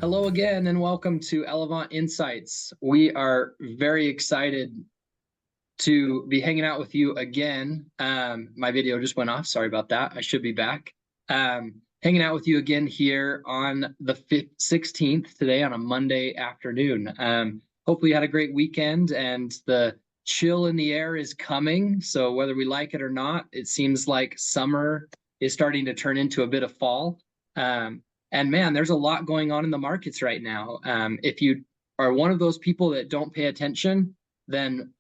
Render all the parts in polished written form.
Hello again, and welcome to Elevánt Insights. We are very excited to be hanging out with you again. My video just went off. Sorry about that. I should be back. Hanging out with you again here on the 16th today on a Monday afternoon. Hopefully you had a great weekend and the chill in the air is coming. So whether we like it or not, it seems like summer is starting to turn into a bit of fall. And man, there's a lot going on in the markets right now. If you are one of those people that don't pay attention, then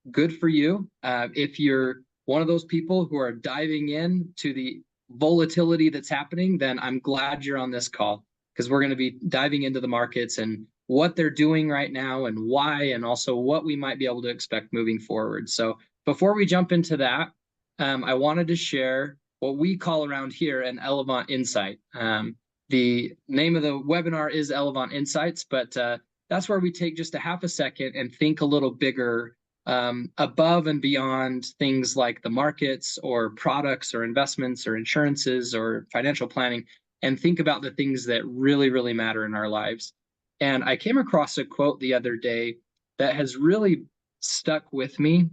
good for you. If you're one of those people who are diving in to the volatility that's happening, then I'm glad you're on this call, because we're going to be diving into the markets and what they're doing right now and why, and also what we might be able to expect moving forward. So before we jump into that, I wanted to share what we call around here an Elevánt Insight. The name of the webinar is Elevánt Insights, but that's where we take just a half a second and think a little bigger, above and beyond things like the markets or products or investments or insurances or financial planning, and think about the things that really, really matter in our lives. And I came across a quote the other day that has really stuck with me,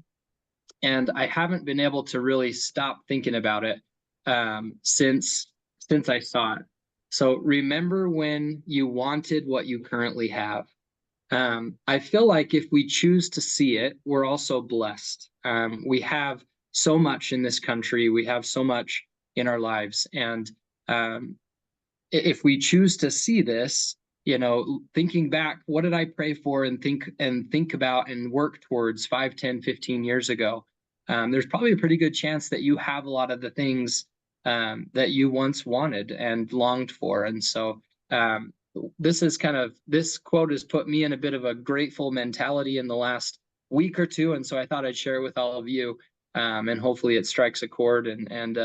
and I haven't been able to really stop thinking about it since I saw it. So remember when you wanted what you currently have. I feel like if we choose to see it, we're also blessed. We have so much in this country. We have so much in our lives. And if we choose to see this, thinking back, what did I pray for and think about and work towards 5, 10, 15 years ago? There's probably a pretty good chance that you have a lot of the things that you once wanted and longed for. And so this quote has put me in a bit of a grateful mentality in the last week or two. And so I thought I'd share it with all of you, and hopefully it strikes a chord and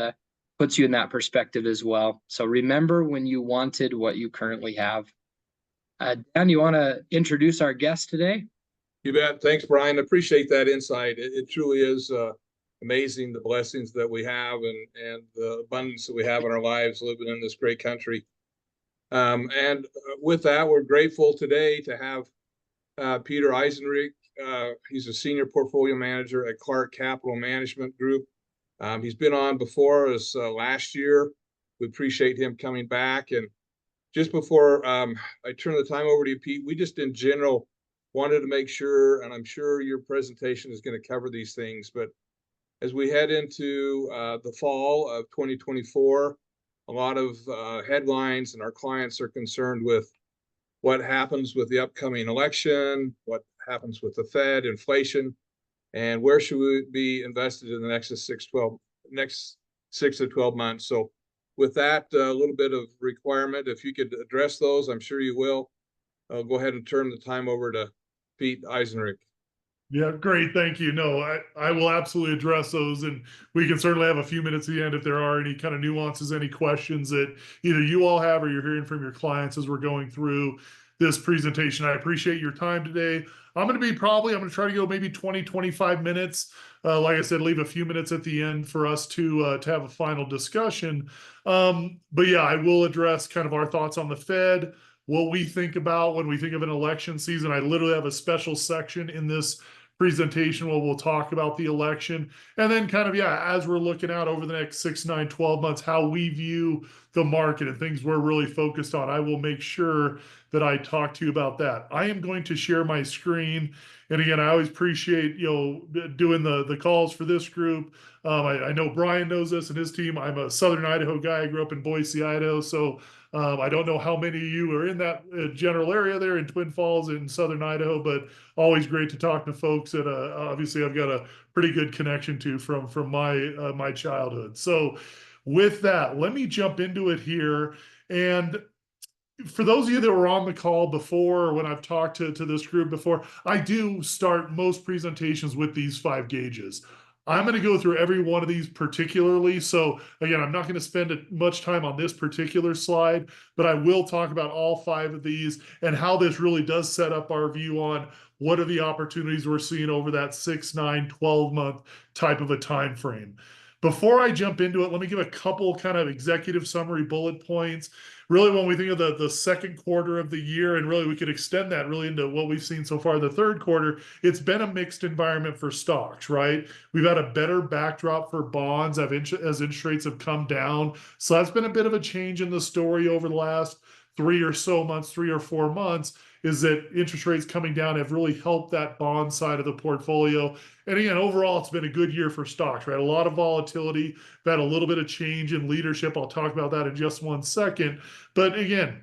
puts you in that perspective as well. So remember when you wanted what you currently have. Dan, you want to introduce our guest today? You bet. Thanks, Brian. Appreciate that insight. It truly is amazing, the blessings that we have and the abundance that we have in our lives living in this great country. And with that, we're grateful today to have Peter Eisenrich. He's a senior portfolio manager at Clark Capital Management Group. He's been on before us last year. We appreciate him coming back. And just before I turn the time over to you, Pete, we just in general wanted to make sure, and I'm sure your presentation is going to cover these things, but as we head into the fall of 2024, a lot of headlines, and our clients are concerned with what happens with the upcoming election, what happens with the Fed, inflation, and where should we be invested in the next 6 to 12 months. So with that, a little bit of requirement, if you could address those, I'm sure you will. I'll go ahead and turn the time over to Pete Eisenrich. Yeah, great. Thank you. No, I will absolutely address those. And we can certainly have a few minutes at the end if there are any kind of nuances, any questions that either you all have or you're hearing from your clients as we're going through this presentation. I appreciate your time today. I'm going to try to go maybe 20, 25 minutes. Like I said, leave a few minutes at the end for us to have a final discussion. But yeah, I will address kind of our thoughts on the Fed, what we think about when we think of an election season. I literally have a special section in this presentation where we'll talk about the election, and then kind of, as we're looking out over the next 6, 9, 12 months, how we view the market and things we're really focused on. I will make sure that I talk to you about that. I am going to share my screen. And again, I always appreciate, doing the calls for this group. I know Brian knows this and his team. I'm a Southern Idaho guy. I grew up in Boise, Idaho. So I don't know how many of you are in that general area there in Twin Falls in Southern Idaho, but always great to talk to folks that obviously I've got a pretty good connection to from my childhood. So with that, let me jump into it here. And for those of you that were on the call before, or when I've talked to this group before, I do start most presentations with these 5 gauges. I'm going to go through every one of these particularly. So again, I'm not going to spend much time on this particular slide, but I will talk about all 5 of these and how this really does set up our view on what are the opportunities we're seeing over that 6, 9, 12 month type of a time frame. Before I jump into it, let me give a couple kind of executive summary bullet points. Really, when we think of the second quarter of the year, and really we could extend that really into what we've seen so far the third quarter, it's been a mixed environment for stocks, right? We've had a better backdrop for bonds as interest rates have come down. So that's been a bit of a change in the story over the last 3 or 4 months, is that interest rates coming down have really helped that bond side of the portfolio. And again, overall, it's been a good year for stocks, right? A lot of volatility. We've had a little bit of change in leadership. I'll talk about that in just one second. But again,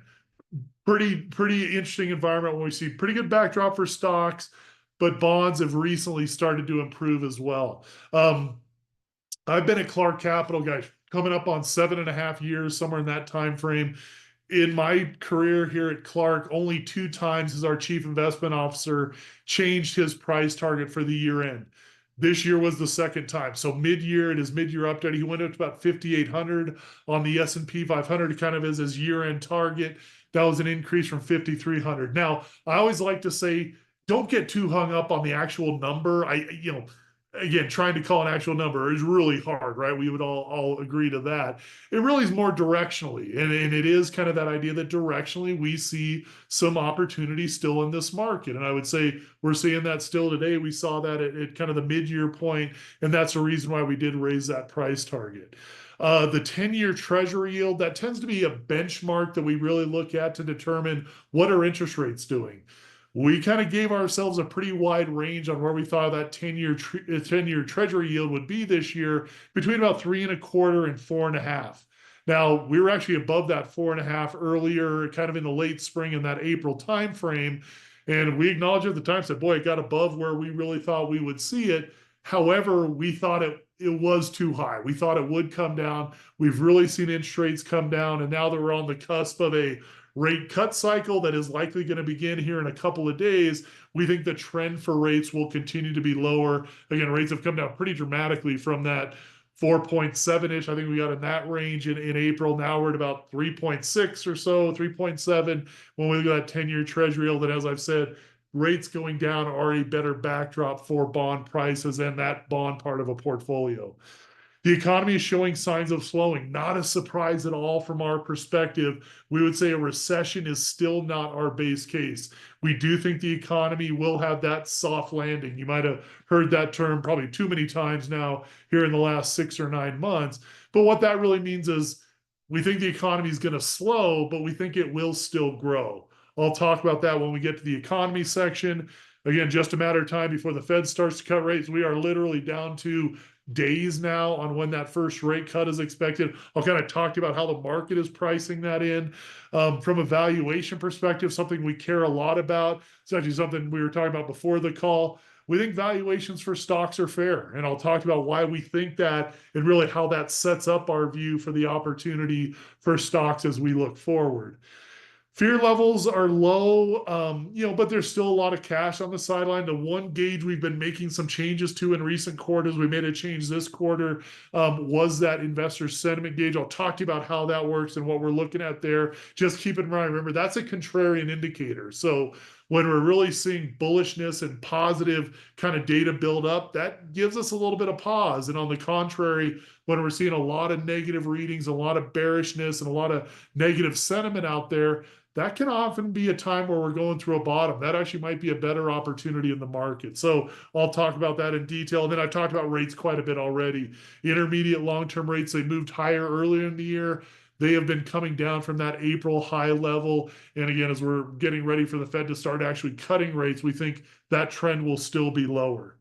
pretty interesting environment when we see pretty good backdrop for stocks, but bonds have recently started to improve as well. I've been at Clark Capital, guys, coming up on 7.5 years, somewhere in that time frame. In my career here at Clark, only 2 times has our chief investment officer changed his price target for the year end. This year was the second time. So mid-year, in his mid-year update, he went up to about 5,800 on the S&P 500, kind of as his year-end target. That was an increase from 5,300. Now, I always like to say, don't get too hung up on the actual number. Again, trying to call an actual number is really hard, right? We would all agree to that. It really is more directionally. And it is kind of that idea that directionally we see some opportunity still in this market. And I would say we're seeing that still today. We saw that at kind of the mid-year point, and that's the reason why we did raise that price target. The 10-year treasury yield, that tends to be a benchmark that we really look at to determine what are interest rates doing. We kind of gave ourselves a pretty wide range on where we thought that 10-year treasury yield would be this year, between about 3.25 and 4.5. Now, we were actually above that 4.5 earlier, kind of in the late spring in that April timeframe. And we acknowledged at the time, said, boy, it got above where we really thought we would see it. However, we thought it was too high. We thought it would come down. We've really seen interest rates come down, and now that we're on the cusp of a rate cut cycle that is likely going to begin here in a couple of days, we think the trend for rates will continue to be lower. Again, rates have come down pretty dramatically from that 4.7-ish. I think we got in that range in April. Now we're at about 3.6 or so, 3.7 when we look at that 10-year treasury yield. And as I've said, rates going down are a better backdrop for bond prices and that bond part of a portfolio. The economy is showing signs of slowing. Not a surprise at all from our perspective. We would say a recession is still not our base case. We do think the economy will have that soft landing. You might have heard that term probably too many times now here in the last 6 or 9 months. But what that really means is we think the economy is going to slow, but we think it will still grow. I'll talk about that when we get to the economy section. Again, just a matter of time before the Fed starts to cut rates. We are literally down to days now on when that first rate cut is expected. I'll kind of talk about how the market is pricing that in. From a valuation perspective, something we care a lot about. It's actually something we were talking about before the call. We think valuations for stocks are fair, and I'll talk about why we think that and really how that sets up our view for the opportunity for stocks as we look forward. Fear levels are low, but there's still a lot of cash on the sideline. The one gauge we've been making some changes to in recent quarters, we made a change this quarter, was that investor sentiment gauge. I'll talk to you about how that works and what we're looking at there. Just keep in mind, remember, that's a contrarian indicator. So when we're really seeing bullishness and positive kind of data build up, that gives us a little bit of pause. And on the contrary, when we're seeing a lot of negative readings, a lot of bearishness, and a lot of negative sentiment out there, that can often be a time where we're going through a bottom. That actually might be a better opportunity in the market. So I'll talk about that in detail. And then I've talked about rates quite a bit already. Intermediate long-term rates, they moved higher earlier in the year. They have been coming down from that April high level. And again, as we're getting ready for the Fed to start actually cutting rates, we think that trend will still be lower.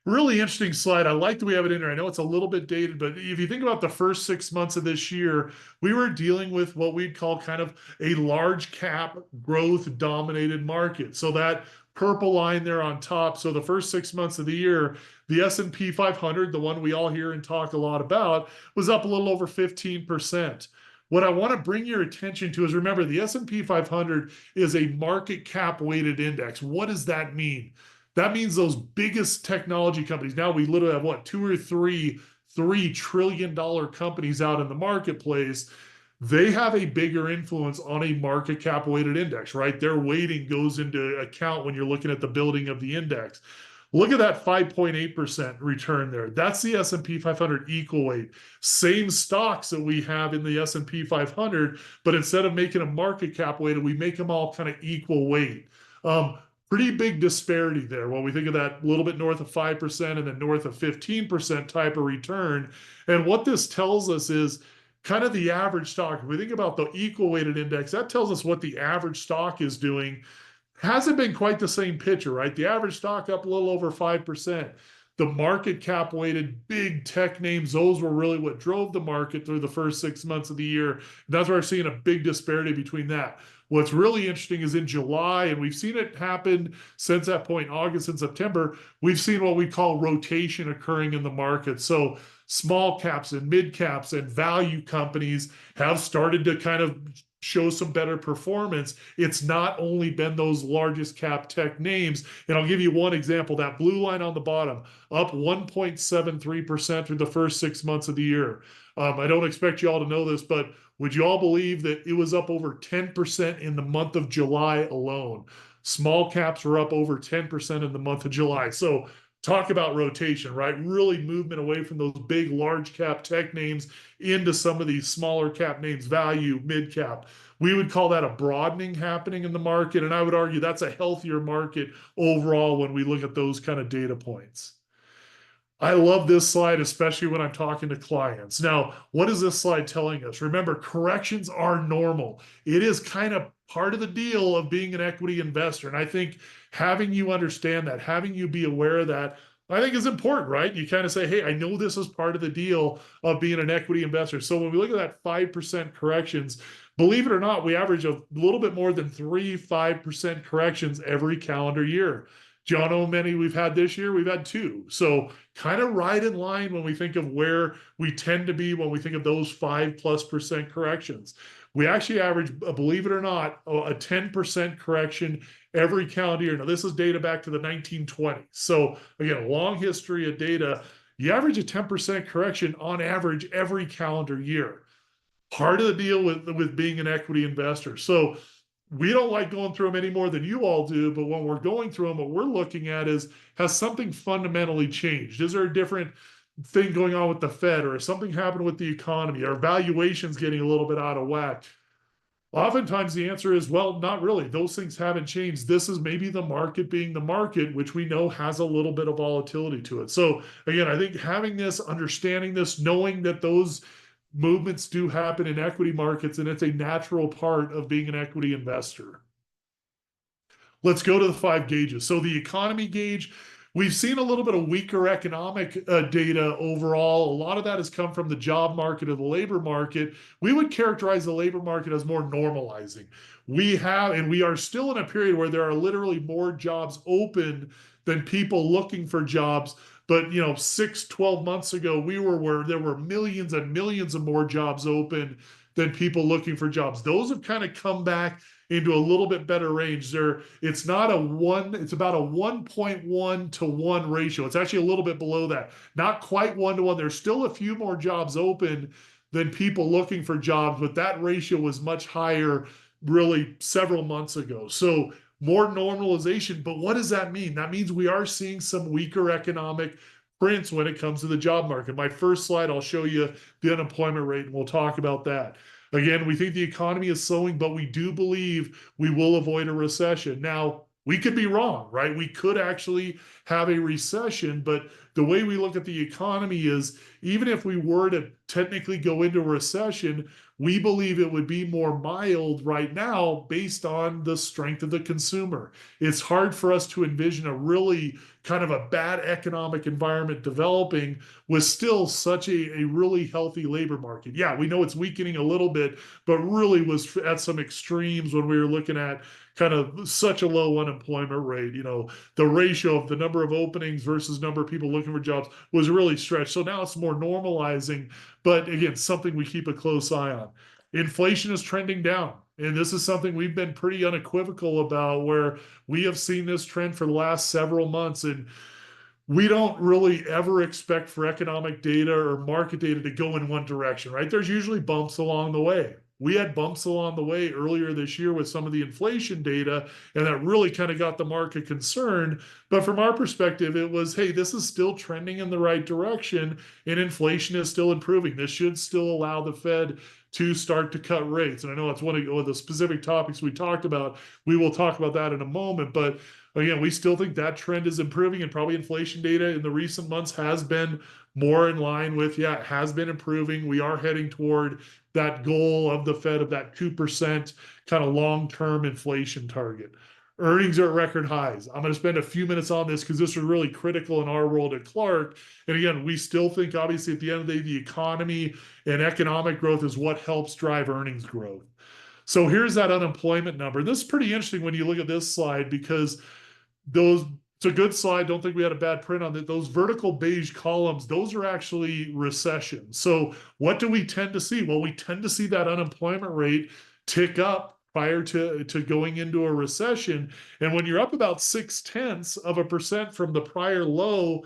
Really interesting slide. I like that we have it in there. I know it's a little bit dated, but if you think about the first 6 months of this year, we were dealing with what we'd call kind of a large cap growth dominated market. So that purple line there on top. So the first 6 months of the year, the S&P 500, the one we all hear and talk a lot about, was up a little over 15%. What I want to bring your attention to is, remember, the S&P 500 is a market cap weighted index. What does that mean? That means those biggest technology companies. Now we literally have what, 2 or 3 $3 trillion companies out in the marketplace. They have a bigger influence on a market cap weighted index, right? Their weighting goes into account when you're looking at the building of the index. Look at that 5.8% return there. That's the S&P 500 equal weight. Same stocks that we have in the S&P 500, but instead of making a market cap weighted, we make them all kind of equal weight. Pretty big disparity there when we think of that little bit north of 5% and then north of 15% type of return. And what this tells us is kind of the average stock. If we think about the equal weighted index, that tells us what the average stock is doing. Hasn't been quite the same picture, right? The average stock up a little over 5%. The market cap weighted big tech names, those were really what drove the market through the first 6 months of the year. That's where we're seeing a big disparity between that. What's really interesting is in July, and we've seen it happen since that point, August and September, we've seen what we call rotation occurring in the market. So small caps and mid caps and value companies have started to kind of show some better performance. It's not only been those largest cap tech names. And I'll give you one example, that blue line on the bottom, up 1.73% through the first 6 months of the year. I don't expect you all to know this, but would you all believe that it was up over 10% in the month of July alone? Small caps were up over 10% in the month of July. So talk about rotation, right? Really movement away from those big, large cap tech names into some of these smaller cap names, value, mid cap. We would call that a broadening happening in the market. And I would argue that's a healthier market overall when we look at those kind of data points. I love this slide, especially when I'm talking to clients. Now, what is this slide telling us? Remember, corrections are normal. It is kind of part of the deal of being an equity investor. And I think having you understand that, having you be aware of that, I think is important, right? You kind of say, hey, I know this is part of the deal of being an equity investor. So when we look at that 5% corrections, believe it or not, we average a little bit more than 5% corrections every calendar year. Do y'all know how many we've had this year? We've had 2. So kind of right in line when we think of where we tend to be when we think of those 5+% corrections. We actually average, believe it or not, a 10% correction every calendar year. Now, this is data back to the 1920s. So again, a long history of data. You average a 10% correction on average every calendar year. Part of the deal with being an equity investor. So we don't like going through them any more than you all do, but when we're going through them, what we're looking at is, has something fundamentally changed? Is there a different thing going on with the Fed, or has something happened with the economy? Are valuations getting a little bit out of whack? Oftentimes the answer is, well, not really. Those things haven't changed. This is maybe the market being the market, which we know has a little bit of volatility to it. So again, I think having this, understanding this, knowing that those movements do happen in equity markets, and it's a natural part of being an equity investor. Let's go to the 5 gauges. So the economy gauge, we've seen a little bit of weaker economic data overall. A lot of that has come from the job market or the labor market. We would characterize the labor market as more normalizing. We have, and we are still in a period where there are literally more jobs open than people looking for jobs. But 6-12 months ago, we were where there were millions and millions of more jobs open than people looking for jobs. Those have kind of come back into a little bit better range. It's not a 1, it's about a 1.1 to 1 ratio. It's actually a little bit below that. Not quite 1 to 1. There's still a few more jobs open than people looking for jobs, but that ratio was much higher really several months ago. So more normalization, but what does that mean? That means we are seeing some weaker economic prints when it comes to the job market. My first slide, I'll show you the unemployment rate, and we'll talk about that. Again, we think the economy is slowing, but we do believe we will avoid a recession. Now, we could be wrong, right? We could actually have a recession, but the way we look at the economy is, even if we were to technically go into a recession, we believe it would be more mild right now based on the strength of the consumer. It's hard for us to envision a really kind of a bad economic environment developing with still such a really healthy labor market. Yeah, we know it's weakening a little bit, but really was at some extremes when we were looking at kind of such a low unemployment rate. The ratio of the number of openings versus number of people looking for jobs was really stretched. So now it's more normalizing, but again, something we keep a close eye on. Inflation is trending down. And this is something we've been pretty unequivocal about, where we have seen this trend for the last several months. And we don't really ever expect for economic data or market data to go in one direction, right? There's usually bumps along the way. we had bumps along the way earlier this year with some of the inflation data, and that really kind of got the market concerned. But from our perspective, it was, hey, this is still trending in the right direction, and inflation is still improving. This should still allow the Fed to start to cut rates. And I know that's one of the specific topics we talked about. We will talk about that in a moment. But again, we still think that trend is improving, and probably inflation data in the recent months has been more in line with, yeah, it has been improving. We are heading toward that goal of the Fed of that 2% kind of long-term inflation target. Earnings are at record highs. I'm going to spend a few minutes on this because this is really critical in our world at Clark. And again, we still think, obviously, at the end of the day, the economy and economic growth is what helps drive earnings growth. So here's that unemployment number. This is pretty interesting when you look at this slide, because it's a good slide. Don't think we had a bad print on it. Those vertical beige columns, those are actually recession. So what do we tend to see? Well, we tend to see that unemployment rate tick up prior to going into a recession. And when you're up about 0.6% from the prior low,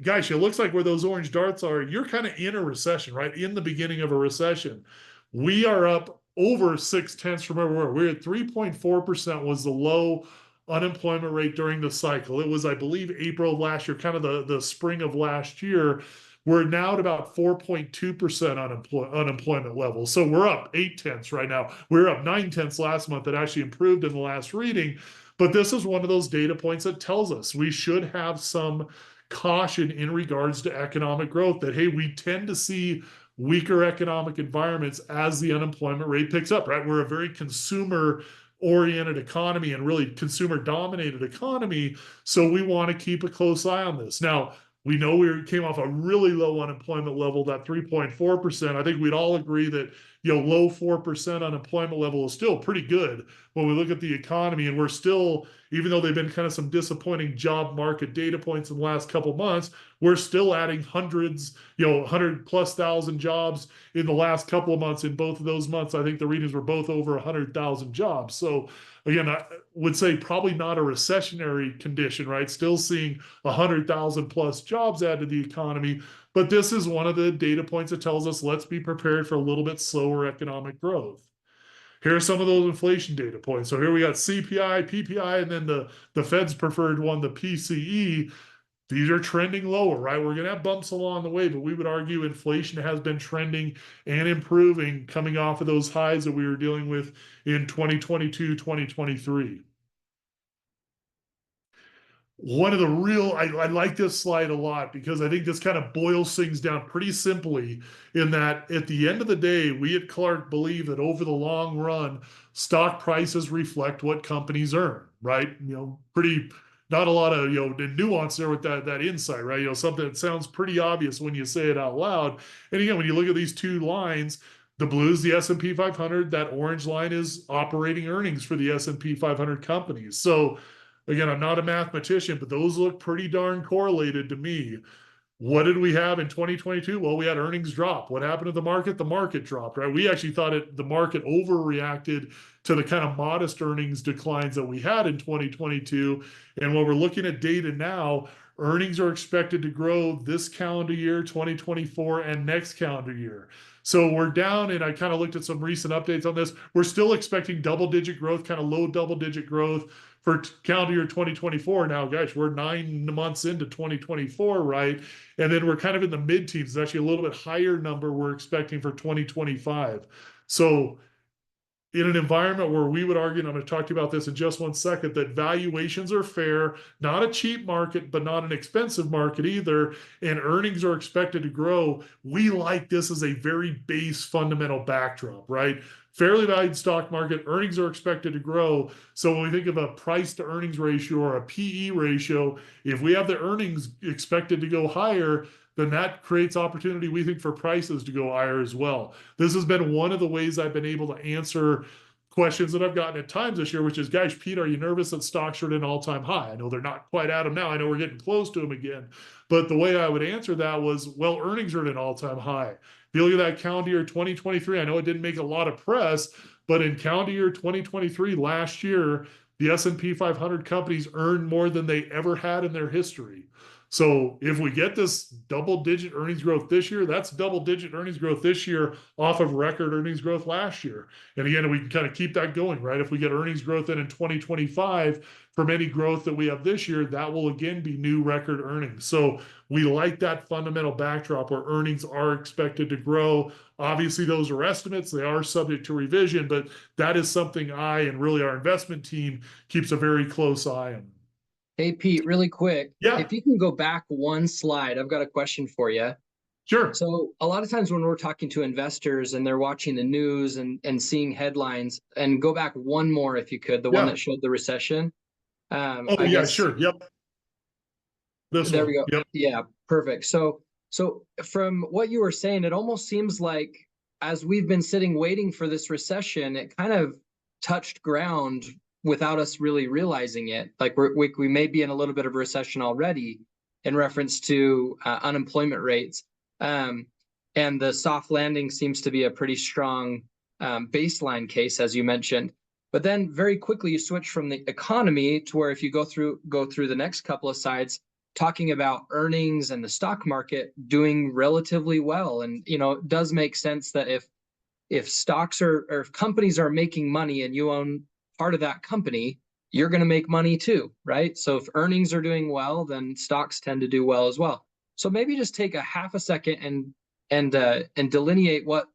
gosh, it looks like where those orange darts are, you're kind of in a recession, right? In the beginning of a recession. We are up over 0.6 from where we were. We're at 3.4% was the low unemployment rate during the cycle. It was, I believe, April of last year, kind of the spring of last year. We're now at about 4.2% unemployment level. So we're up 0.8 right now. We're up 0.9 last month. That actually improved in the last reading. But this is one of those data points that tells us we should have some caution in regards to economic growth, that, hey, we tend to see weaker economic environments as the unemployment rate picks up, right? We're a very consumer-oriented economy and really consumer-dominated economy. So we want to keep a close eye on this. Now, we know we came off a really low unemployment level, that 3.4%. I think we'd all agree that, low 4% unemployment level is still pretty good when we look at the economy. And we're still, even though they've been kind of some disappointing job market data points in the last couple of months, we're still adding hundreds, 100,000+ jobs in the last couple of months. In both of those months, I think the readings were both over 100,000 jobs. So again, I would say probably not a recessionary condition, right? Still seeing 100,000+ jobs added to the economy. But this is one of the data points that tells us, let's be prepared for a little bit slower economic growth. Here are some of those inflation data points. So here we got CPI, PPI, and then the Fed's preferred one, the PCE. These are trending lower, right? We're going to have bumps along the way, but we would argue inflation has been trending and improving, coming off of those highs that we were dealing with in 2022, 2023. One of the I like this slide a lot, because I think this kind of boils things down pretty simply, in that at the end of the day, we at Clark believe that over the long run, stock prices reflect what companies earn, right? Not a lot of nuance there with that insight, right? Something that sounds pretty obvious when you say it out loud. And again, when you look at these two lines, the blue is the S&P 500. That orange line is operating earnings for the S&P 500 companies. So again, I'm not a mathematician, but those look pretty darn correlated to me. What did we have in 2022? Well, we had earnings drop. What happened to the market? The market dropped, right? We actually thought the market overreacted to the kind of modest earnings declines that we had in 2022. And when we're looking at data now, earnings are expected to grow this calendar year, 2024, and next calendar year. So we're down, and I kind of looked at some recent updates on this. We're still expecting double-digit growth, kind of low double-digit growth for calendar year 2024. Now, gosh, we're 9 months into 2024, right? And then we're kind of in the mid-teens. It's actually a little bit higher number we're expecting for 2025. So in an environment where we would argue, and I'm going to talk to you about this in just one second, that valuations are fair, not a cheap market, but not an expensive market either, and earnings are expected to grow, we like this as a very base fundamental backdrop, right? Fairly valued stock market, earnings are expected to grow. So when we think of a price to earnings ratio or a PE ratio, if we have the earnings expected to go higher, then that creates opportunity, we think, for prices to go higher as well. This has been one of the ways I've been able to answer questions that I've gotten at times this year, which is, gosh, Pete, are you nervous that stocks are at an all-time high? I know they're not quite at them now. I know we're getting close to them again. But the way I would answer that was, well, earnings are at an all-time high. If you look at that calendar year 2023, I know it didn't make a lot of press, but in calendar year 2023, last year, the S&P 500 companies earned more than they ever had in their history. So if we get this double-digit earnings growth this year, that's double-digit earnings growth this year off of record earnings growth last year. And again, we can kind of keep that going, right? If we get earnings growth in 2025 from any growth that we have this year, that will again be new record earnings. So we like that fundamental backdrop where earnings are expected to grow. Obviously, those are estimates. They are subject to revision, but that is something I and really our investment team keeps a very close eye on. Hey, Pete, really quick. Yeah. If you can go back one slide, I've got a question for you. Sure. So a lot of times when we're talking to investors and they're watching the news and seeing headlines, and go back one more if you could, the one that showed the recession. Oh, yeah, sure. Yep. This There one. we go. Yep. Yeah, perfect. So from what you were saying, it almost seems like as we've been sitting waiting for this recession, it kind of touched ground without us really realizing it. Like we may be in a little bit of a recession already in reference to unemployment rates. And the soft landing seems to be a pretty strong baseline case, as you mentioned. But then very quickly you switch from the economy to where if you go through the next couple of slides, talking about earnings and the stock market doing relatively well. And, it does make sense that if stocks or if companies are making money and you own part of that company, you're going to make money too, right? So if earnings are doing well, then stocks tend to do well as well. So maybe just take a half a second and delineate what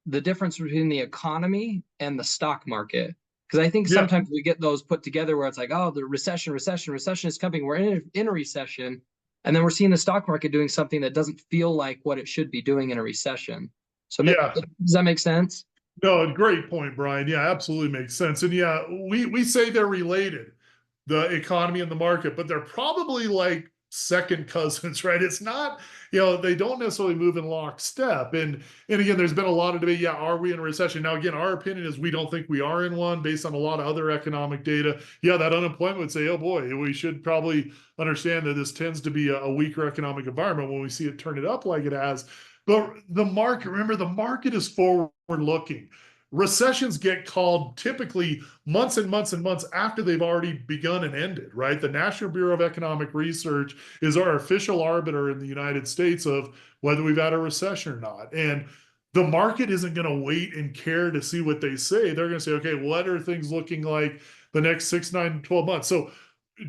the difference between the economy and the stock market. Because I think sometimes we get those put together where it's like, oh, the recession is coming. We're in a recession. And then we're seeing the stock market doing something that doesn't feel like what it should be doing in a recession. So does that make sense? No, great point, Brian. Yeah, absolutely makes sense. And yeah, we say they're related, the economy and the market, but they're probably like second cousins, right? It's not, they don't necessarily move in lockstep. And again, there's been a lot of debate. Yeah, are we in a recession? Now, again, our opinion is we don't think we are in one based on a lot of other economic data. Yeah, that unemployment would say, oh boy, we should probably understand that this tends to be a weaker economic environment when we see it turn it up like it has. But the market, remember, the market is forward looking. Recessions get called typically months and months and months after they've already begun and ended, right? The National Bureau of Economic Research is our official arbiter in the United States of whether we've had a recession or not. And the market isn't going to wait and care to see what they say. They're going to say, okay, what are things looking like the next 6, 9, 12 months? So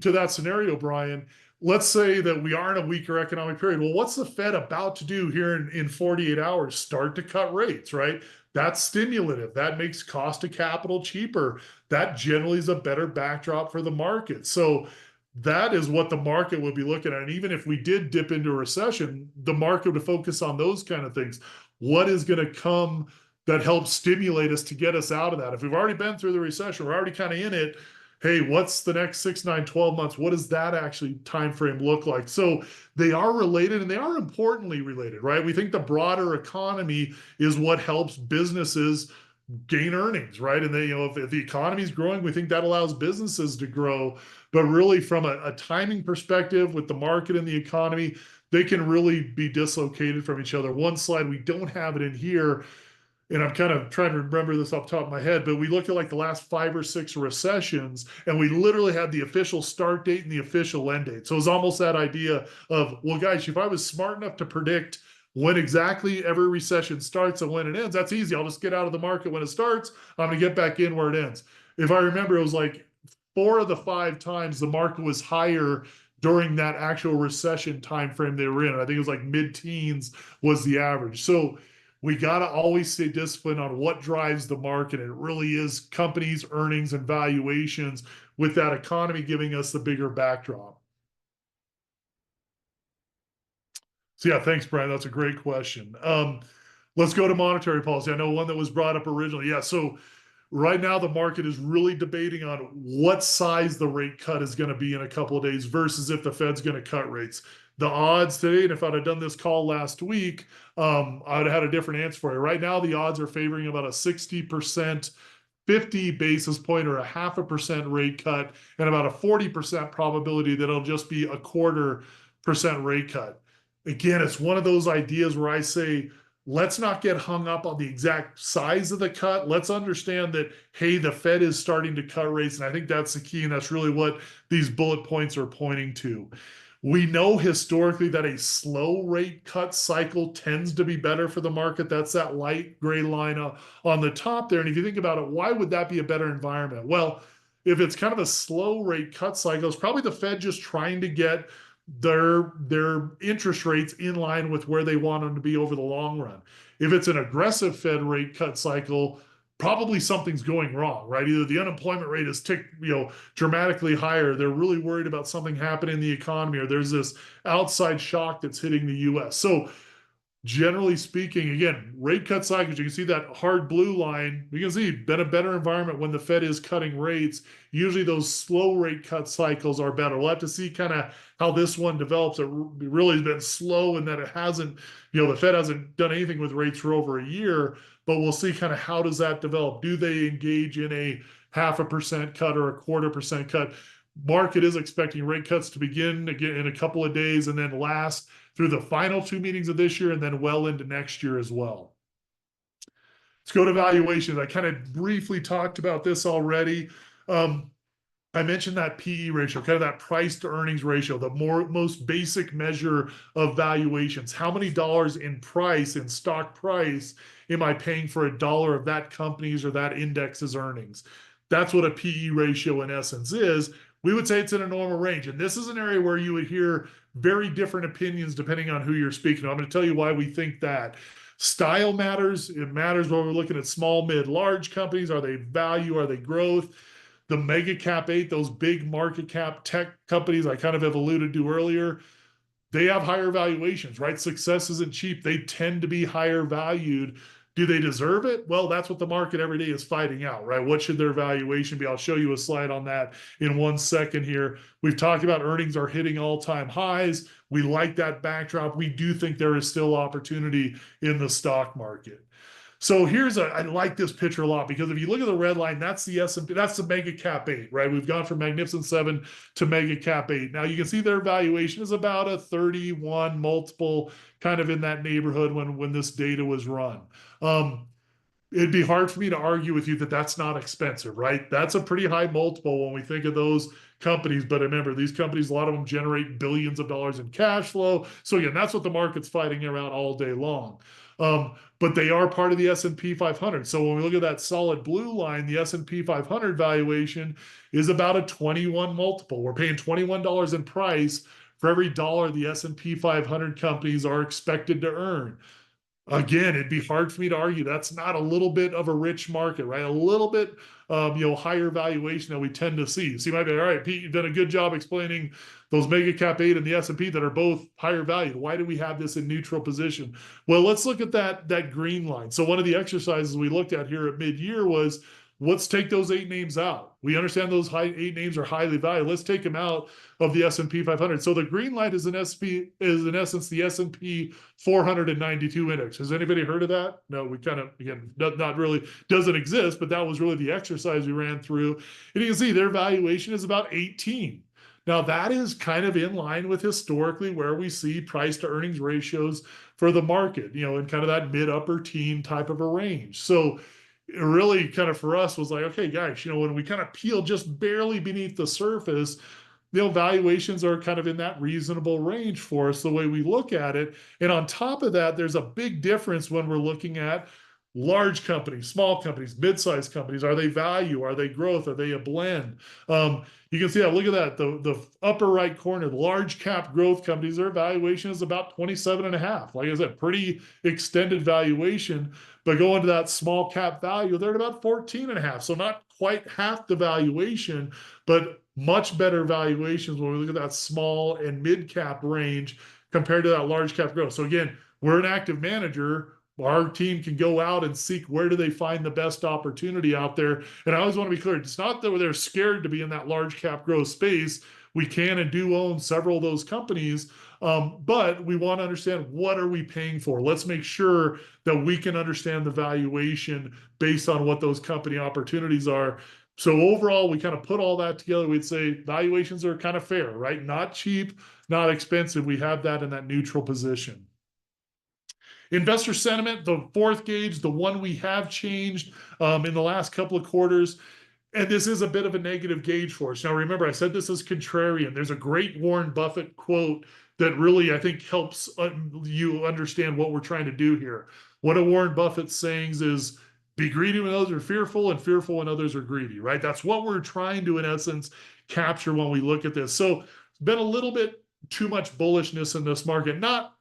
to that scenario, Brian, let's say that we are in a weaker economic period. Well, what's the Fed about to do here in 48 hours? Start to cut rates, right? That's stimulative. That makes cost of capital cheaper. That generally is a better backdrop for the market. So that is what the market would be looking at. And even if we did dip into a recession, the market would focus on those kind of things. What is going to come that helps stimulate us to get us out of that? If we've already been through the recession, we're already kind of in it. Hey, what's the next 6, 9, 12 months? What does that actually time frame look like? So they are related and they are importantly related, right? We think the broader economy is what helps businesses gain earnings, right? And they, if the economy is growing, we think that allows businesses to grow. But really from a timing perspective with the market and the economy, they can really be dislocated from each other. One slide, we don't have it in here, and I'm kind of trying to remember this off the top of my head, but we looked at like the last 5 or 6 recessions, and we literally had the official start date and the official end date. So it was almost that idea of, well, guys, if I was smart enough to predict when exactly every recession starts and when it ends, that's easy. I'll just get out of the market when it starts. I'm going to get back in where it ends. If I remember, it was like 4 of the 5 times the market was higher during that actual recession timeframe they were in. I think it was like mid-teens was the average. So we got to always stay disciplined on what drives the market. And it really is companies' earnings and valuations with that economy giving us the bigger backdrop. So yeah, thanks, Brian. That's a great question. Let's go to monetary policy. I know one that was brought up originally. Yeah, so right now the market is really debating on what size the rate cut is going to be in a couple of days versus if the Fed's going to cut rates. The odds today, and if I'd have done this call last week, I would have had a different answer for you. Right now, the odds are favoring about a 60%, 50 basis point or a 0.5% rate cut, and about a 40% probability that it'll just be a 0.25% rate cut. Again, it's one of those ideas where I say, let's not get hung up on the exact size of the cut. Let's understand that, hey, the Fed is starting to cut rates. And I think that's the key. And that's really what these bullet points are pointing to. We know historically that a slow rate cut cycle tends to be better for the market. That's that light gray line on the top there. And if you think about it, why would that be a better environment? Well, if it's kind of a slow rate cut cycle, it's probably the Fed just trying to get their interest rates in line with where they want them to be over the long run. If it's an aggressive Fed rate cut cycle, probably something's going wrong, right? Either the unemployment rate is dramatically higher. They're really worried about something happening in the economy, or there's this outside shock that's hitting the US. So generally speaking, again, rate cut cycles, you can see that hard blue line. You can see been a better environment when the Fed is cutting rates. Usually those slow rate cut cycles are better. We'll have to see kind of how this one develops. It really has been slow in that it hasn't, the Fed hasn't done anything with rates for over a year, but we'll see kind of how does that develop. Do they engage in a 0.5% cut or a 0.25% cut? Market is expecting rate cuts to begin again in a couple of days and then last through the final 2 meetings of this year and then well into next year as well. Let's go to valuations. I kind of briefly talked about this already. I mentioned that PE ratio, kind of that price to earnings ratio, the most basic measure of valuations. How many dollars in price, in stock price, am I paying for $1 of that company's or that index's earnings? That's what a PE ratio in essence is. We would say it's in a normal range. And this is an area where you would hear very different opinions depending on who you're speaking to. I'm going to tell you why we think that. Style matters. It matters when we're looking at small, mid, large companies. Are they value? Are they growth? The mega cap 8, those big market cap tech companies I kind of have alluded to earlier, they have higher valuations, right? Success isn't cheap. They tend to be higher valued. Do they deserve it? Well, that's what the market every day is fighting out, right? What should their valuation be? I'll show you a slide on that in 1 second here. We've talked about earnings are hitting all-time highs. We like that backdrop. We do think there is still opportunity in the stock market. So I like this picture a lot because if you look at the red line, that's the S&P, that's the mega cap 8, right? We've gone from Magnificent 7 to mega cap 8. Now you can see their valuation is about a 31 multiple, kind of in that neighborhood when this data was run. It'd be hard for me to argue with you that that's not expensive, right? That's a pretty high multiple when we think of those companies. But remember, these companies, a lot of them generate billions of dollars in cash flow. So again, that's what the market's fighting around all day long. But they are part of the S&P 500. So when we look at that solid blue line, the S&P 500 valuation is about a 21 multiple. We're paying $21 in price for every dollar the S&P 500 companies are expected to earn. Again, it'd be hard for me to argue that's not a little bit of a rich market, right? A little bit, higher valuation that we tend to see. So you might be, all right, Pete, you've done a good job explaining those mega cap 8 and the S&P that are both higher valued. Why do we have this in neutral position? Well, let's look at that green line. So one of the exercises we looked at here at mid-year was, let's take those 8 names out. We understand those 8 names are highly valued. Let's take them out of the S&P 500. So the green line is in essence the S&P 492 index. Has anybody heard of that? No, we kind of, again, not really, doesn't exist, but that was really the exercise we ran through. And you can see their valuation is about 18. Now that is kind of in line with historically where we see price to earnings ratios for the market, in kind of that mid upper teen type of a range. So it really kind of for us was like, okay, guys, when we kind of peel just barely beneath the surface, valuations are kind of in that reasonable range for us, the way we look at it. And on top of that, there's a big difference when we're looking at large companies, small companies, mid-sized companies. Are they value? Are they growth? Are they a blend? You can see that. Look at that. The upper right corner, the large cap growth companies, their valuation is about 27.5. Like I said, pretty extended valuation. But going to that small cap value, they're at about 14.5. So not quite half the valuation, but much better valuations when we look at that small and mid cap range compared to that large cap growth. So again, we're an active manager. Our team can go out and seek where do they find the best opportunity out there. And I always want to be clear, it's not that they're scared to be in that large cap growth space. We can and do own several of those companies, but we want to understand what are we paying for. Let's make sure that we can understand the valuation based on what those company opportunities are. So overall, we kind of put all that together. We'd say valuations are kind of fair, right? Not cheap, not expensive. We have that in that neutral position. Investor sentiment, the fourth gauge, the one we have changed in the last couple of quarters. And this is a bit of a negative gauge for us. Now, remember, I said this is contrarian. There's a great Warren Buffett quote that really, I think, helps you understand what we're trying to do here. One of Warren Buffett's sayings is, be greedy when others are fearful and fearful when others are greedy, right? That's what we're trying to, in essence, capture when we look at this. So it's been a little bit too much bullishness in this market, not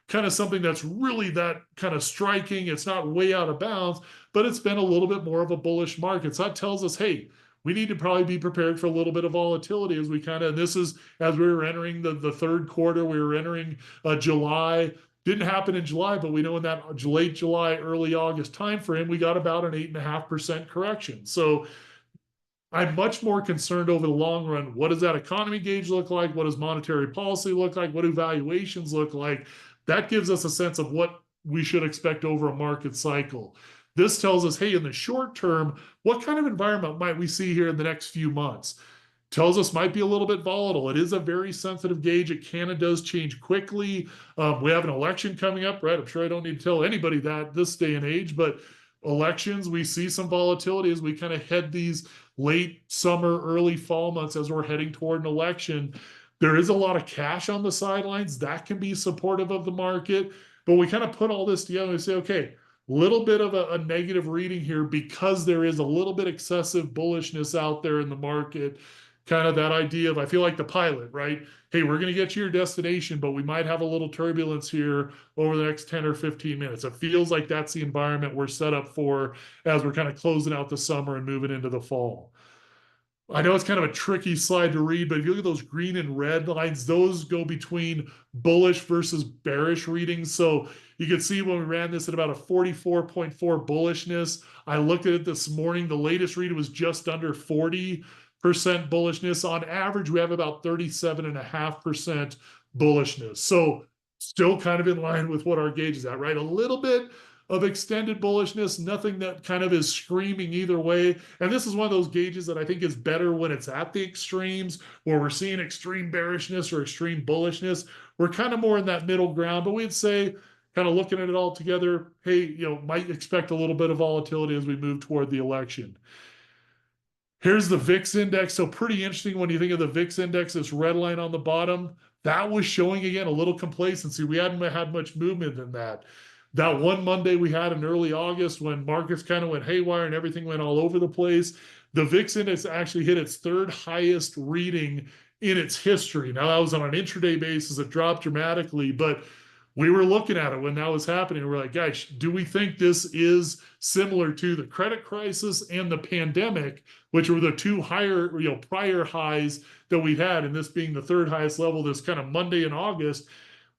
kind of something that's really that kind of striking. It's not way out of bounds, but it's been a little bit more of a bullish market. So that tells us, hey, we need to probably be prepared for a little bit of volatility as we kind of, and this is as we were entering the third quarter, we were entering July. Didn't happen in July, but we know in that late July, early August timeframe, we got about an 8.5% correction. So I'm much more concerned over the long run. What does that economy gauge look like? What does monetary policy look like? What do valuations look like? That gives us a sense of what we should expect over a market cycle. This tells us, hey, in the short term, what kind of environment might we see here in the next few months? Tells us might be a little bit volatile. It is a very sensitive gauge. It can and does change quickly. We have an election coming up, right? I'm sure I don't need to tell anybody that this day and age, but elections, we see some volatility as we kind of head these late summer, early fall months as we're heading toward an election. There is a lot of cash on the sidelines that can be supportive of the market, but we kind of put all this together and say, okay, little bit of a negative reading here because there is a little bit excessive bullishness out there in the market. Kind of that idea of, I feel like the pilot, right? Hey, we're going to get to your destination, but we might have a little turbulence here over the next 10 or 15 minutes. It feels like that's the environment we're set up for as we're kind of closing out the summer and moving into the fall. I know it's kind of a tricky slide to read, but if you look at those green and red lines, those go between bullish versus bearish readings. So you can see when we ran this at about a 44.4 bullishness. I looked at it this morning. The latest read was just under 40% bullishness. On average, we have about 37.5% bullishness. So still kind of in line with what our gauge is at, right? A little bit of extended bullishness, nothing that kind of is screaming either way. And this is one of those gauges that I think is better when it's at the extremes, where we're seeing extreme bearishness or extreme bullishness. We're kind of more in that middle ground, but we'd say, kind of looking at it all together, hey, might expect a little bit of volatility as we move toward the election. Here's the VIX index. So pretty interesting when you think of the VIX index, this red line on the bottom, that was showing again a little complacency. We hadn't had much movement in that. That one Monday we had in early August when markets kind of went haywire and everything went all over the place, the VIX index actually hit its third highest reading in its history. Now that was on an intraday basis. It dropped dramatically, but we were looking at it when that was happening. We're like, guys, do we think this is similar to the credit crisis and the pandemic, which were the two higher, prior highs that we've had, and this being the third highest level this kind of Monday in August?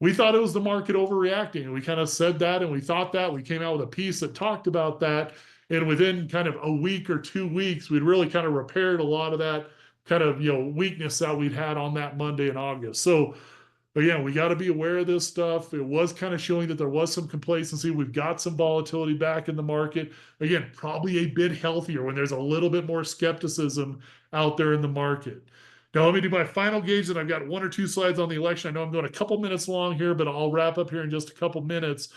We thought it was the market overreacting. And we kind of said that, and we thought that. We came out with a piece that talked about that. And within kind of a week or 2 weeks, we'd really kind of repaired a lot of that kind of, weakness that we'd had on that Monday in August. So again, we got to be aware of this stuff. It was kind of showing that there was some complacency. We've got some volatility back in the market. Again, probably a bit healthier when there's a little bit more skepticism out there in the market. Now, let me do my final gauge, and I've got 1 or 2 slides on the election. I know I'm going a couple minutes long here, but I'll wrap up here in just a couple minutes.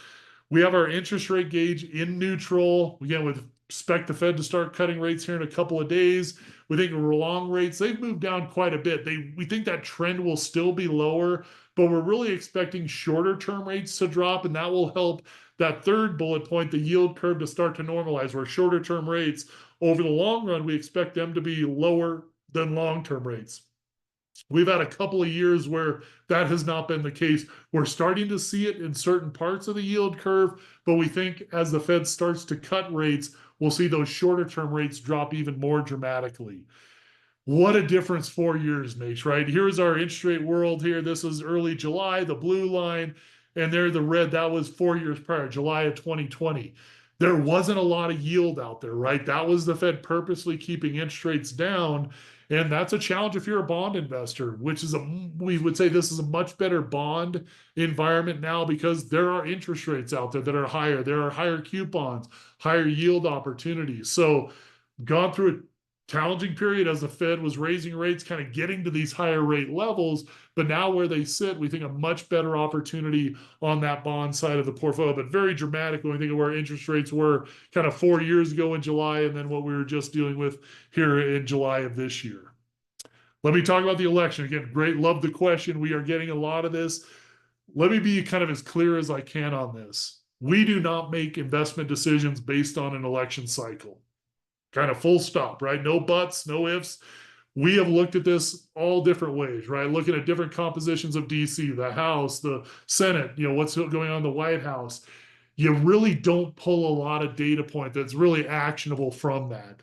We have our interest rate gauge in neutral. Again, we expect the Fed to start cutting rates here in a couple of days. We think long rates, they've moved down quite a bit. We think that trend will still be lower, but we're really expecting shorter term rates to drop, and that will help that third bullet point, the yield curve, to start to normalize, where shorter term rates over the long run, we expect them to be lower than long-term rates. We've had a couple of years where that has not been the case. We're starting to see it in certain parts of the yield curve, but we think as the Fed starts to cut rates, we'll see those shorter term rates drop even more dramatically. What a difference 4 years makes, right? Here's our interest rate world here. This is early July, the blue line, and there the red, that was 4 years prior, July of 2020. There wasn't a lot of yield out there, right? That was the Fed purposely keeping interest rates down. And that's a challenge if you're a bond investor, which is we would say this is a much better bond environment now because there are interest rates out there that are higher. There are higher coupons, higher yield opportunities. So gone through a challenging period as the Fed was raising rates, kind of getting to these higher rate levels. But now where they sit, we think a much better opportunity on that bond side of the portfolio, but very dramatic when we think of where interest rates were kind of 4 years ago in July, and then what we were just dealing with here in July of this year. Let me talk about the election. Again, great, love the question. We are getting a lot of this. Let me be kind of as clear as I can on this. We do not make investment decisions based on an election cycle. Kind of full stop, right? No buts, no ifs. We have looked at this all different ways, right? Looking at different compositions of DC, the House, the Senate, what's going on in the White House. You really don't pull a lot of data point that's really actionable from that.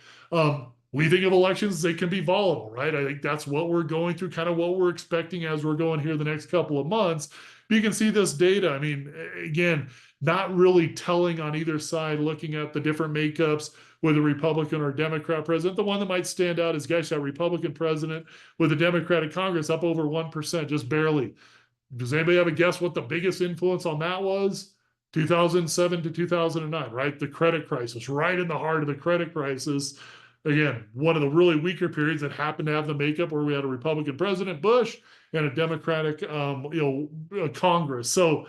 We think of elections, they can be volatile, right? I think that's what we're going through, kind of what we're expecting as we're going here the next couple of months. But you can see this data. I mean, again, not really telling on either side, looking at the different makeups with a Republican or Democrat president. The one that might stand out is, gosh, that Republican president with a Democratic Congress up over 1%, just barely. Does anybody have a guess what the biggest influence on that was? 2007 to 2009, right? The credit crisis, right in the heart of the credit crisis. Again, one of the really weaker periods that happened to have the makeup where we had a Republican president, Bush, and a Democratic, Congress. So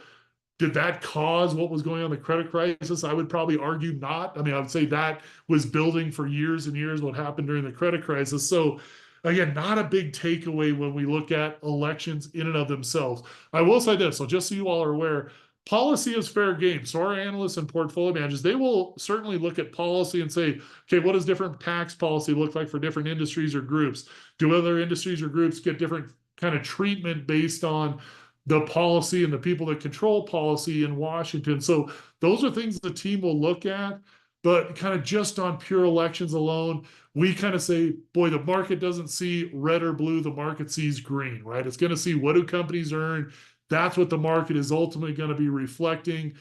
did that cause what was going on in the credit crisis? I would probably argue not. I mean, I would say that was building for years and years what happened during the credit crisis. So again, not a big takeaway when we look at elections in and of themselves. I will say this, so just so you all are aware, policy is fair game. So our analysts and portfolio managers, they will certainly look at policy and say, okay, what does different tax policy look like for different industries or groups? Do other industries or groups get different kind of treatment based on the policy and the people that control policy in Washington? So those are things the team will look at, but kind of just on pure elections alone, we kind of say, boy, the market doesn't see red or blue, the market sees green, right? It's going to see, what do companies earn? That's what the market is ultimately going to be reflecting.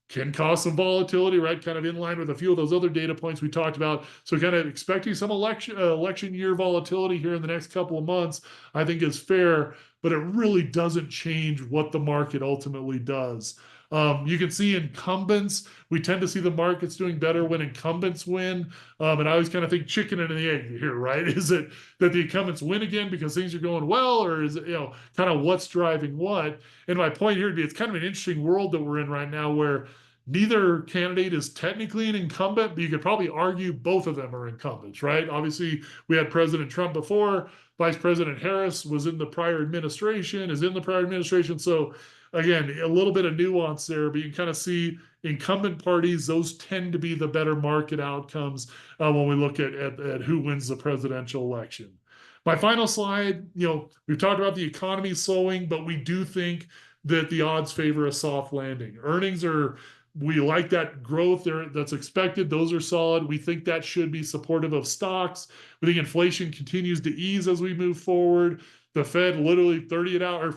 Can cause some volatility, right? Kind of in line with a few of those other data points we talked about. So kind of expecting some election year volatility here in the next couple of months, I think is fair, but it really doesn't change what the market ultimately does. You can see incumbents, we tend to see the markets doing better when incumbents win. And I always kind of think chicken and the egg here, right? Is it that the incumbents win again because things are going well, or is it, kind of what's driving what? And my point here would be, it's kind of an interesting world that we're in right now where neither candidate is technically an incumbent, but you could probably argue both of them are incumbents, right? Obviously, we had President Trump before, Vice President Harris was in the prior administration, is in the prior administration. So again, a little bit of nuance there, but you can kind of see incumbent parties, those tend to be the better market outcomes when we look at who wins the presidential election. My final slide, we've talked about the economy slowing, but we do think that the odds favor a soft landing. Earnings we like that growth there that's expected. Those are solid. We think that should be supportive of stocks. We think inflation continues to ease as we move forward. The Fed literally 48 hours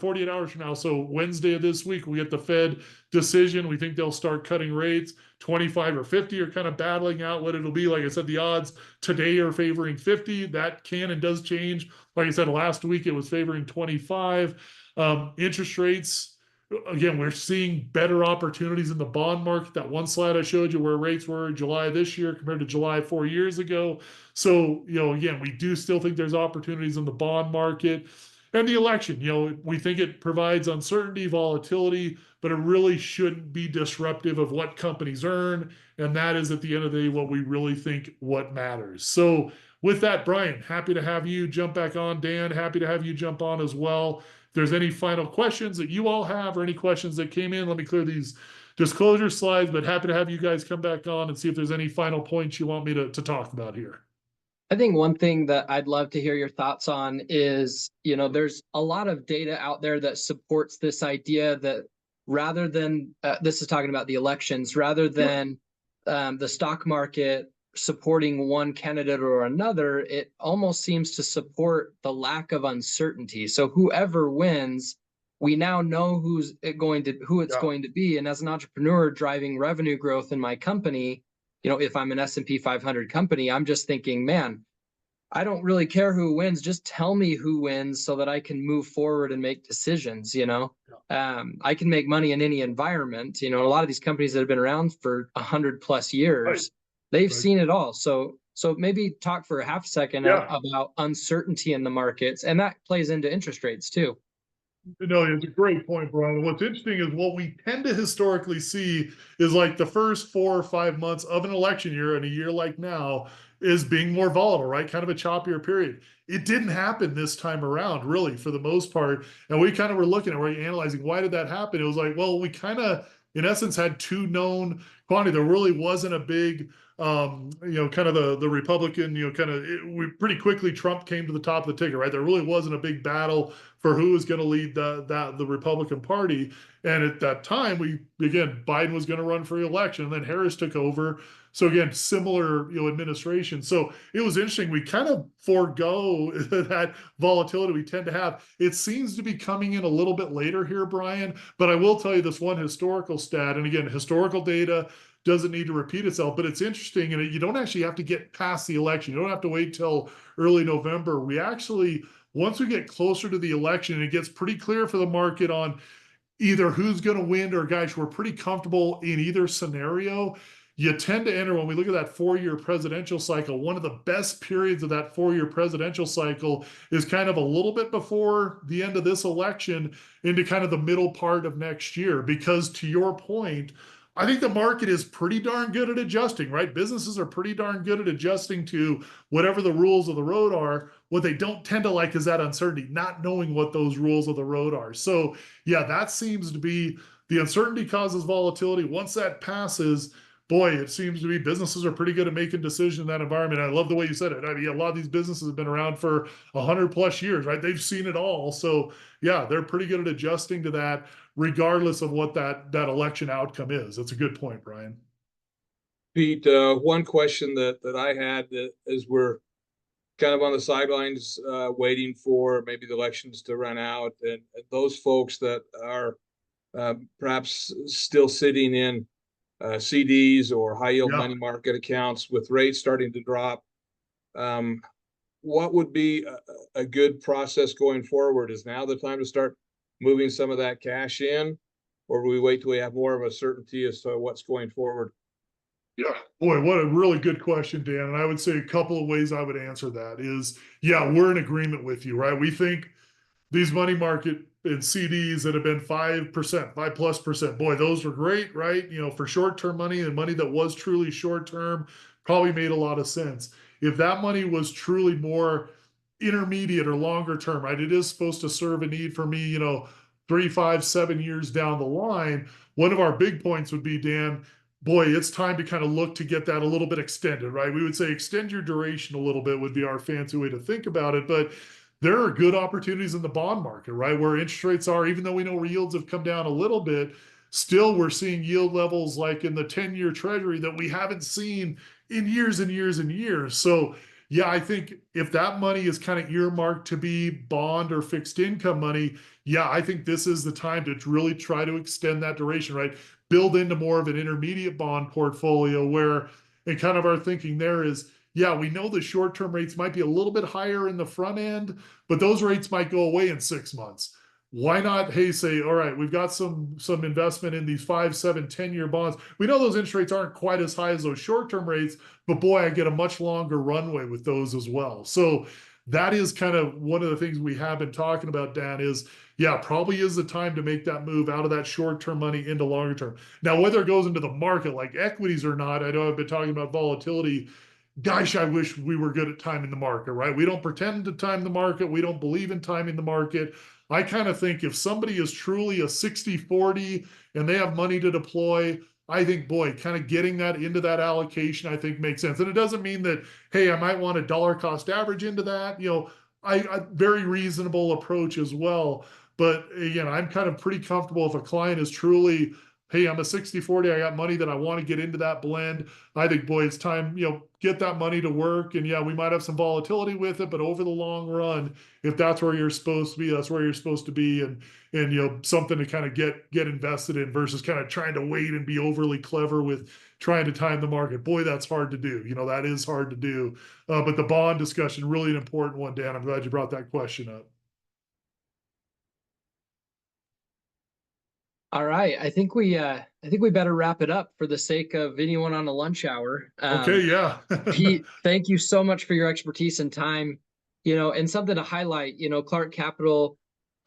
from now, so Wednesday of this week, we get the Fed decision. We think they'll start cutting rates. 25 or 50 are kind of battling out what it'll be. Like I said, the odds today are favoring 50. That can and does change. Like I said, last week it was favoring 25. Interest rates, again, we're seeing better opportunities in the bond market. That one slide I showed you where rates were in July this year compared to July 4 years ago. So, again, we do still think there's opportunities in the bond market. And the election, we think it provides uncertainty, volatility, but it really shouldn't be disruptive of what companies earn. And that is, at the end of the day, what we really think what matters. So with that, Brian, happy to have you jump back on. Dan, happy to have you jump on as well. If there's any final questions that you all have or any questions that came in, let me clear these disclosure slides, but happy to have you guys come back on and see if there's any final points you want me to talk about here. I think one thing that I'd love to hear your thoughts on is, there's a lot of data out there that supports this idea that rather than, this is talking about the elections, rather than the stock market supporting one candidate or another, it almost seems to support the lack of uncertainty. So whoever wins, we now know who it's going to be. And as an entrepreneur driving revenue growth in my company, if I'm an S&P 500 company, I'm just thinking, man, I don't really care who wins. Just tell me who wins so that I can move forward and make decisions. I can make money in any environment. A lot of these companies that have been around for 100+ years, they've seen it all. So So maybe talk for a half second Yeah. about uncertainty in the markets, and that plays into interest rates too. No, it's a great point, Brian. What's interesting is what we tend to historically see is like the first 4 or 5 months of an election year and a year like now is being more volatile, right? Kind of a choppier period. It didn't happen this time around, really, for the most part. And we kind of were looking at, we're analyzing why did that happen? It was like, well, we kind of, in essence, had two known quantity. There really wasn't a big kind of the Republican, we pretty quickly Trump came to the top of the ticket, right? There really wasn't a big battle for who was going to lead the Republican Party. And at that time, Biden was going to run for re-election, and then Harris took over. So again, similar administration. So it was interesting. We kind of forego that volatility we tend to have. It seems to be coming in a little bit later here, Brian. But I will tell you this one historical stat, and again, historical data doesn't need to repeat itself, but it's interesting. And you don't actually have to get past the election. You don't have to wait till early November. We actually, once we get closer to the election, it gets pretty clear for the market on either who's going to win or guys, we're pretty comfortable in either scenario. You tend to enter, when we look at that 4-year presidential cycle, one of the best periods of that 4-year presidential cycle is kind of a little bit before the end of this election into kind of the middle part of next year. Because to your point, I think the market is pretty darn good at adjusting, right? Businesses are pretty darn good at adjusting to whatever the rules of the road are. What they don't tend to like is that uncertainty, not knowing what those rules of the road are. So yeah, that seems to be, the uncertainty causes volatility. Once that passes, boy, it seems to be businesses are pretty good at making decisions in that environment. I love the way you said it. I mean, a lot of these businesses have been around for 100+ years, right? They've seen it all. So yeah, they're pretty good at adjusting to that, regardless of what that election outcome is. That's a good point, Brian. Pete, one question that I had as we're kind of on the sidelines waiting for maybe the elections to run out, and those folks that are perhaps still sitting in CDs or high yield money market accounts with rates starting to drop. What would be a good process going forward? Is now the time to start moving some of that cash in, or do we wait till we have more of a certainty as to what's going forward? Yeah, boy, what a really good question, Dan. And I would say a couple of ways I would answer that is, yeah, we're in agreement with you, right? We think these money market and CDs that have been 5%, 5+%, boy, those were great, right? For short-term money and money that was truly short-term, probably made a lot of sense. If that money was truly more intermediate or longer term, right? It is supposed to serve a need for me, 3, 5, 7 years down the line. One of our big points would be, Dan, boy, it's time to kind of look to get that a little bit extended, right? We would say extend your duration a little bit would be our fancy way to think about it. But there are good opportunities in the bond market, right? Where interest rates are, even though we know yields have come down a little bit, still we're seeing yield levels like in the 10-year treasury that we haven't seen in years and years and years. So yeah, I think if that money is kind of earmarked to be bond or fixed income money, yeah, I think this is the time to really try to extend that duration, right? Build into more of an intermediate bond portfolio where, and kind of our thinking there is, yeah, we know the short-term rates might be a little bit higher in the front end, but those rates might go away in 6 months. Why not, hey, say, all right, we've got some investment in these 5, 7, 10-year bonds. We know those interest rates aren't quite as high as those short-term rates, but boy, I get a much longer runway with those as well. So that is kind of one of the things we have been talking about, Dan, is, yeah, probably is the time to make that move out of that short-term money into longer term. Now, whether it goes into the market like equities or not, I know I've been talking about volatility. Gosh, I wish we were good at timing the market, right? We don't pretend to time the market. We don't believe in timing the market. I kind of think if somebody is truly a 60-40 and they have money to deploy, I think, boy, kind of getting that into that allocation, I think makes sense. And it doesn't mean that, hey, I might want a dollar cost average into that. I very reasonable approach as well. But again, I'm kind of pretty comfortable if a client is truly, hey, I'm a 60-40, I got money that I want to get into that blend. I think, boy, it's time, get that money to work. And yeah, we might have some volatility with it, but over the long run, if that's where you're supposed to be, that's where you're supposed to be. And something to kind of get invested in versus kind of trying to wait and be overly clever with trying to time the market. Boy, that's hard to do. That is hard to do. But the bond discussion, really an important one, Dan. I'm glad you brought that question up. All right. I think we better wrap it up for the sake of anyone on a lunch hour. Okay, yeah. Pete, thank you so much for your expertise and time. And something to highlight, Clark Capital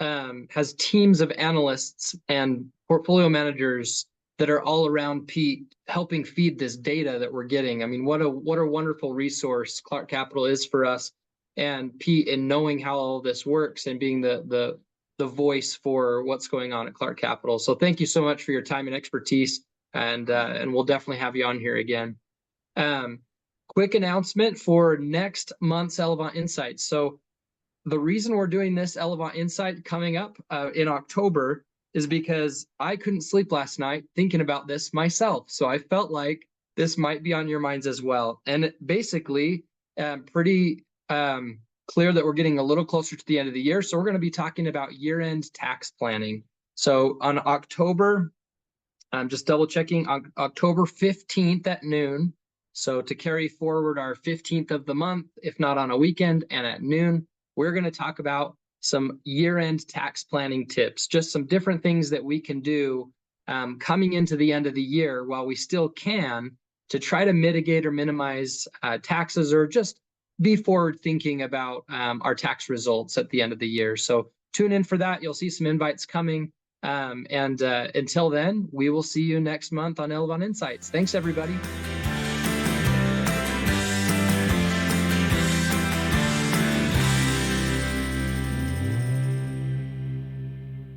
has teams of analysts and portfolio managers that are all around Pete, helping feed this data that we're getting. I mean, what a wonderful resource Clark Capital is for us, and Pete in knowing how all this works and being the voice for what's going on at Clark Capital. So thank you so much for your time and expertise, and we'll definitely have you on here again. Quick announcement for next month's Elevánt Insights. So the reason we're doing this Elevánt Insight coming up in October is because I couldn't sleep last night thinking about this myself. So I felt like this might be on your minds as well. And basically, pretty clear that we're getting a little closer to the end of the year. So we're going to be talking about year-end tax planning. So on October, I'm just double checking, on October 15th at noon. So to carry forward our 15th of the month, if not on a weekend and at noon, we're going to talk about some year-end tax planning tips, just some different things that we can do coming into the end of the year while we still can, to try to mitigate or minimize taxes, or just be forward thinking about our tax results at the end of the year. So tune in for that. You'll see some invites coming. And until then, we will see you next month on Elevánt Insights. Thanks, everybody.